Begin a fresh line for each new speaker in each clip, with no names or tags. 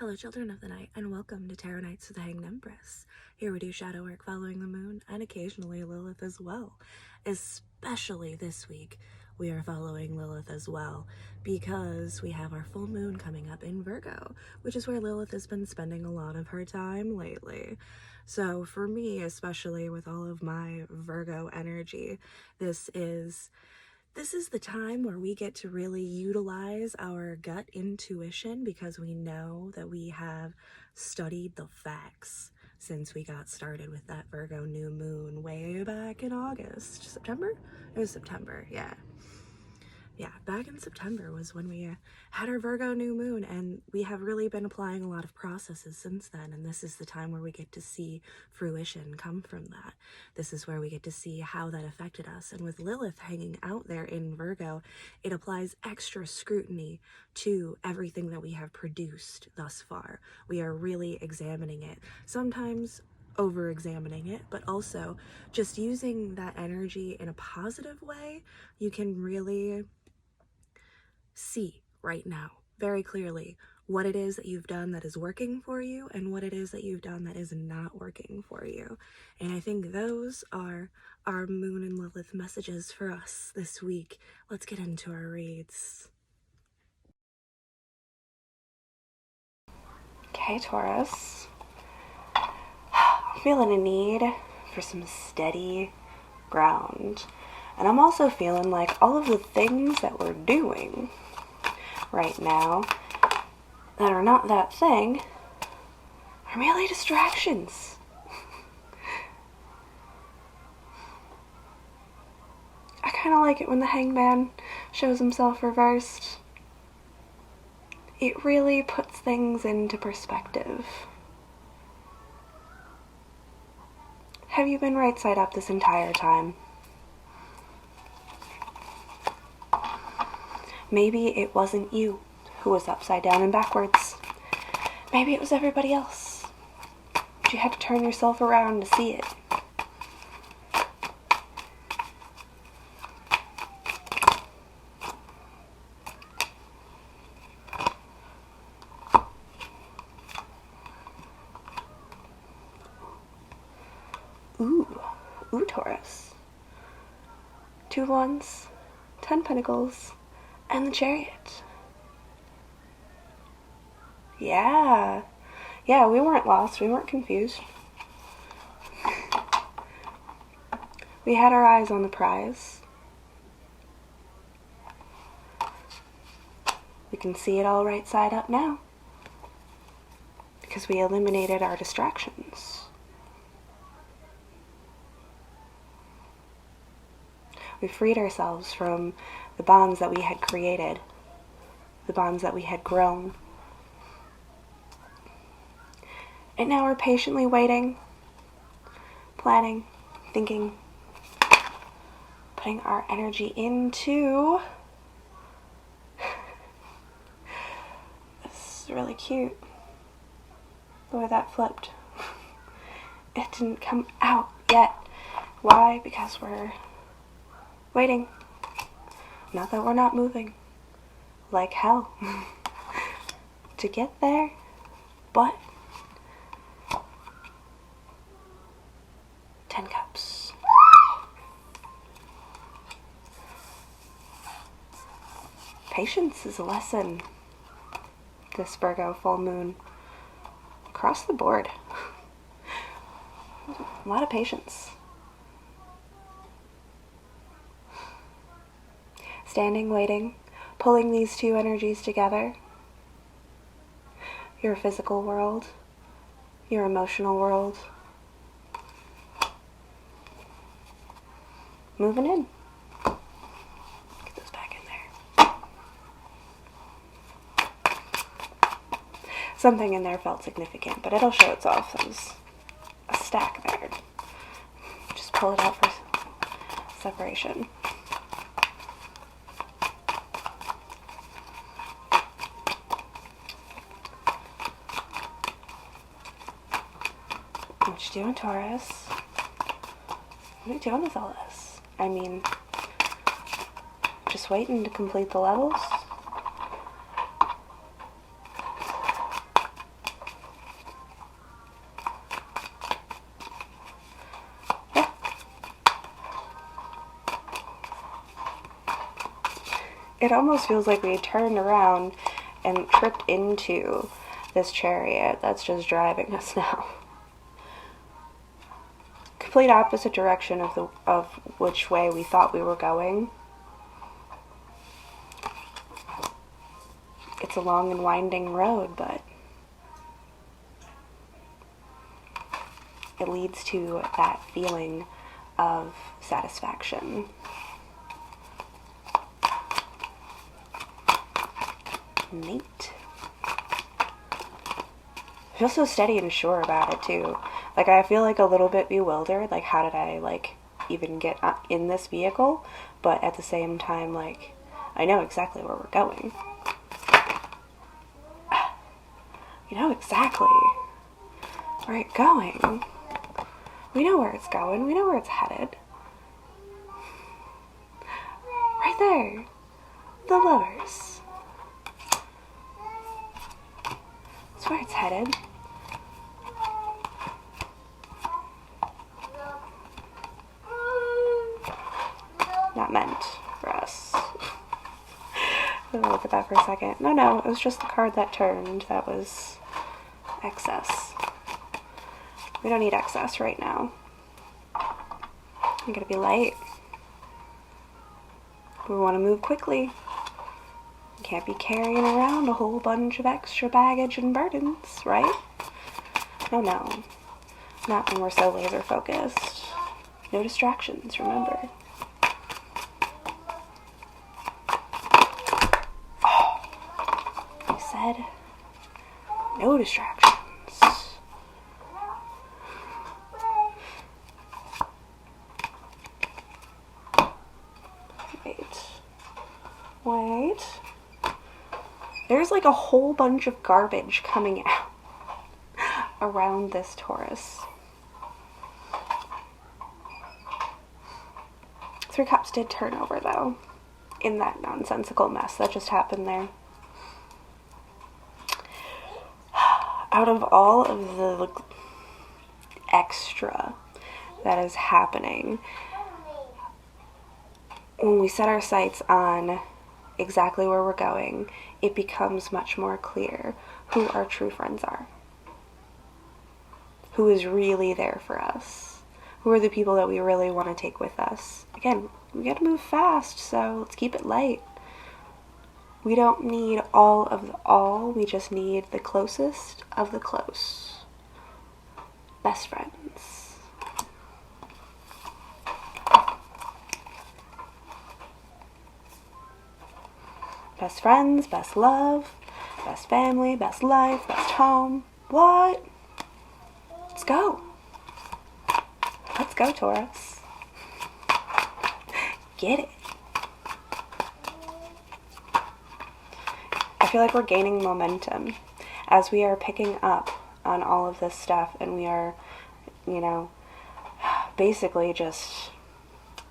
Hello, children of the night, and welcome to Tarot Nights with the Hanged Empress. Here we do shadow work following the moon, and occasionally Lilith as well. Especially this week, we are following Lilith as well, because we have our full moon coming up in Virgo, which is where Lilith has been spending a lot of her time lately. So for me, especially with all of my Virgo energy, this is the time where we get to really utilize our gut intuition, because we know that we have studied the facts since we got started with that Virgo new moon way back in August. September? It was September, yeah. Yeah, back in September was when we had our Virgo new moon, and we have really been applying a lot of processes since then, and this is the time where we get to see fruition come from that. This is where we get to see how that affected us, and with Lilith hanging out there in Virgo, it applies extra scrutiny to everything that we have produced thus far. We are really examining it, sometimes over-examining it, but also just using that energy in a positive way. You can really see right now very clearly what it is that you've done that is working for you and what it is that you've done that is not working for you. And I think those are our Moon and Lilith messages for us this week. Let's get into our reads. Okay, Taurus. I'm feeling a need for some steady ground. And I'm also feeling like all of the things that we're doing right now that are not that thing are merely distractions. I kind of like it when the hangman shows himself reversed. It really puts things into perspective. Have you been right side up this entire time? Maybe it wasn't you who was upside down and backwards. Maybe it was everybody else. But you had to turn yourself around to see it. Ooh, Taurus. 2 wands, 10 pentacles, and the Chariot. Yeah, we weren't lost, we weren't confused. We had our eyes on the prize. We can see it all right side up now, because we eliminated our distractions. We freed ourselves from the bonds that we had created, the bonds that we had grown. And now we're patiently waiting, planning, thinking, putting our energy into... This is really cute, the way that flipped. It didn't come out yet. Why? Because we're waiting. Not that we're not moving like hell to get there, but 10 cups. Patience is a lesson this Virgo full moon. Across the board. A lot of patience. Standing, waiting, pulling these 2 energies together. Your physical world, your emotional world. Moving in. Get those back in there. Something in there felt significant, but it'll show itself. There's a stack there. Just pull it out for separation. What you doing, Taurus? What are you doing with all this? I mean, just waiting to complete the levels? it almost feels like we turned around and tripped into this chariot that's just driving us now. Complete opposite direction of which way we thought we were going. It's a long and winding road, but it leads to that feeling of satisfaction. Neat. I feel so steady and sure about it too. Like, I feel like a little bit bewildered, like how did I like even get in this vehicle, but at the same time, like, I know exactly where we're going. You know exactly where it's going. We know where it's going. We know where it's headed. Right there. The lovers. That's where it's headed. Not meant for us. Let me look at that for a second. No, it was just the card that turned. That was excess. We don't need excess right now. I'm gonna be light. We want to move quickly. You can't be carrying around a whole bunch of extra baggage and burdens, right? No. Not when we're so laser focused. No distractions, remember. I said no distractions. Wait. There's like a whole bunch of garbage coming out around this Taurus. 3 Cups did turn over though, in that nonsensical mess that just happened there. Out of all of the extra that is happening, when we set our sights on exactly where we're going, it becomes much more clear who our true friends are. Who is really there for us. Who are the people that we really want to take with us. Again, we gotta move fast, so let's keep it light. We don't need all of the all, we just need the closest of the close. Best friends. Best friends, best love, best family, best life, best home. What? Let's go. Let's go, Taurus. Get it. I feel like we're gaining momentum as we are picking up on all of this stuff, and we are, basically just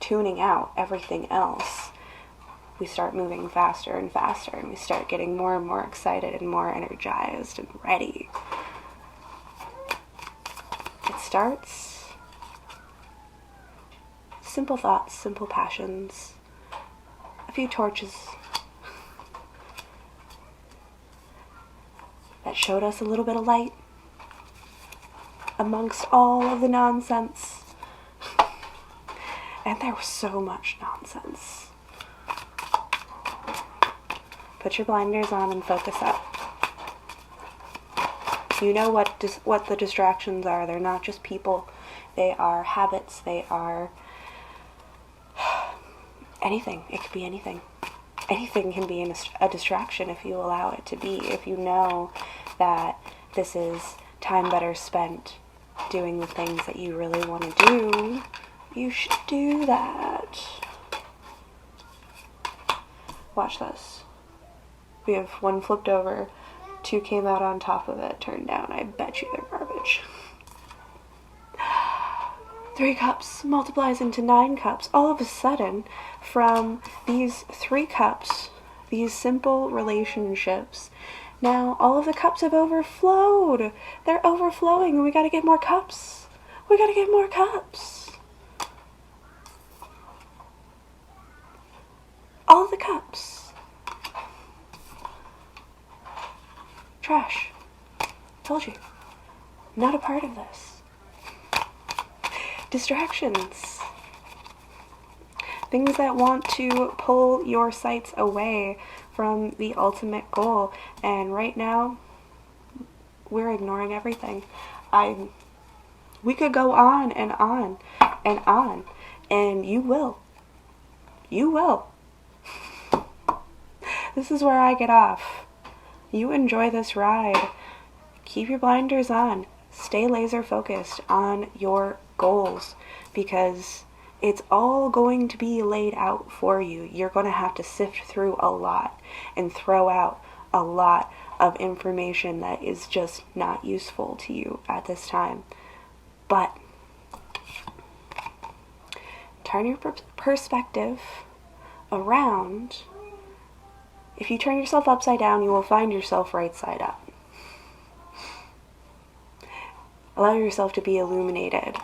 tuning out everything else. We start moving faster and faster, and we start getting more and more excited and more energized and ready. It starts simple thoughts, simple passions, a few torches that showed us a little bit of light amongst all of the nonsense. And there was so much nonsense. Put your blinders on and focus up. You know what the distractions are. They're not just people. They are habits. They are anything. It could be anything. Anything can be a distraction if you allow it to be. If you know that this is time better spent doing the things that you really want to do, you should do that. Watch this. We have 1 flipped over, 2 came out on top of it, turned down. I bet you they're garbage. 3 cups multiplies into 9 cups. All of a sudden, from these 3 cups, these simple relationships, now all of the cups have overflowed. They're overflowing, and we gotta get more cups. We gotta get more cups. All the cups Trash. Told you. Not a part of this. Distractions. Things that want to pull your sights away from the ultimate goal. And right now, we're ignoring everything. We could go on and on and on. And you will. You will. This is where I get off. You enjoy this ride. Keep your blinders on. Stay laser focused on your goals, because it's all going to be laid out for you. You're going to have to sift through a lot and throw out a lot of information that is just not useful to you at this time. But turn your perspective around. If you turn yourself upside down, you will find yourself right side up. Allow yourself to be illuminated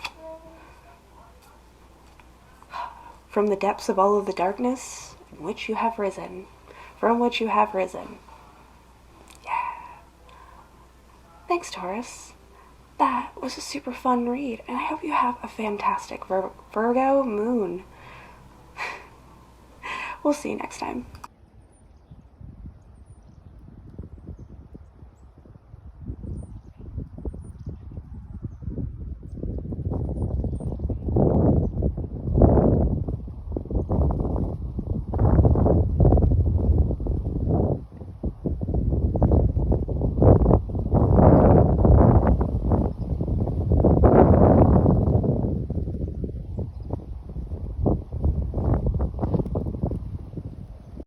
from the depths of all of the darkness in which you have risen, from which you have risen. Yeah. Thanks, Taurus. That was a super fun read, and I hope you have a fantastic Virgo moon. We'll see you next time.